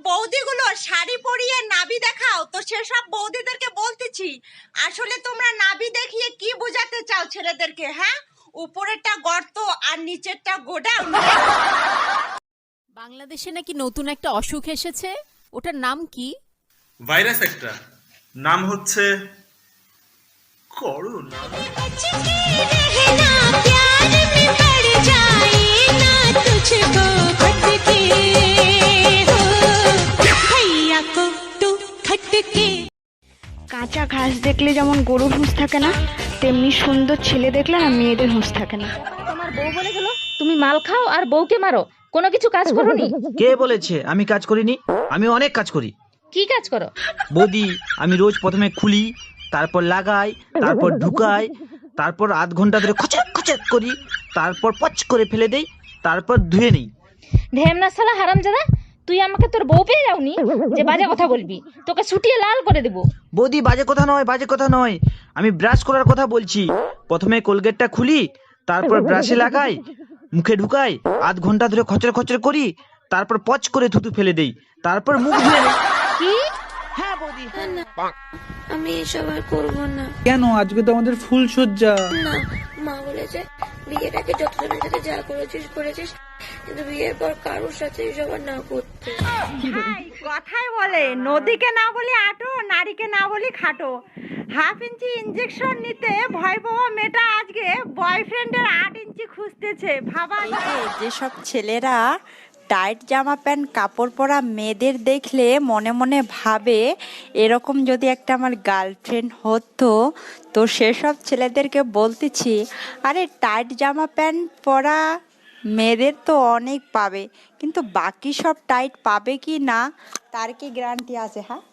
বৌদিগুলো শাড়ি পরিয়ে নাভি দেখাও তো, সেসব বৌদিদেরকে বলতেছি আসলে তোমরা নাভি দেখিয়ে কি বোঝাতে চাও ছেলেদেরকে? হ্যাঁ, উপরেরটা গর্ত আর নিচেরটা গোডাউন। বাংলাদেশে নাকি নতুন একটা অসুখ এসেছে, ওটার নাম কি? ভাইরাস একটা, নাম হচ্ছে করোনা। কাঁচা ঘাস দেখলে যেমন গরুর হুঁশ থাকে না, তেমনি সুন্দর ছেলে দেখলে না মেয়েদের হুঁশ থাকে না। তোমার বউ বলে গেল তুমি মাল খাও আর বউকে মারো, কোনো কিছু কাজ করোনি? কে বলেছে আমি কাজ করিনি? আমি অনেক কাজ করি। কি কাজ করো? বৌদি, আমি রোজ প্রথমে খুলি, তারপর লাগাই, তারপর ঢুকাই, তারপর আধ ঘন্টা ধরে খচাক খচাক করি, তারপর পচ করে ফেলে দেই, তারপর ধুয়ে নেই। ঢেমনা শালা হারামজাদা, তুই আমাকে তোর বউ পেয়ে যাওনি যে বাজে কথা বলবি? তোকে ছুটিয়ে লাল করে দেবো। বৌদি, বাজে কথা নয়, বাজে কথা নয়, আমি ব্রাশ করার কথা বলছি। প্রথমে কোলগেটটা খুলি, তারপর ব্রাশে লাগাই, মুখে ঢুকাই, আধ ঘন্টা ধরে খচর খচর করি, তারপর পচ করে থুতু ফেলে দেই, তারপর মুখ ধুয়ে নেই। কি? হ্যাঁ বৌদি। আমি এসব আর করবো না। কেন? আজকে তো আমাদের ফুল সজ্জা। না, মা বলেছে বিয়ের আগে যতজনের সাথে যা করেছিস করেছিস, কিন্তু বিয়ের পর কারোর সাথে এসব আর না করতে। কথাই বলে নদীকে না বলি আটো, নারীকে না বলি খাটো। 1/2 ইঞ্চি ইঞ্জেকশন নিতে ভয় পাওয়া মেয়েটা আজকে বয়ফ্রেন্ডের 8 ইঞ্চি খুঁজতেছে। ভাবা যায়? যেসব ছেলেরা টাইট জামা প্যান্ট কাপড় পরা মেয়েদের দেখলে মনে মনে ভাবে এরকম যদি একটা আমার গার্লফ্রেন্ড হতো, তো সেসব ছেলেদেরকে বলতেছি, আরে টাইট জামা প্যান্ট পরা মেয়েদের তো অনেক পাবে, কিন্তু বাকি সব টাইট পাবে কি না তার কি গ্যারান্টি আছে? হ্যাঁ,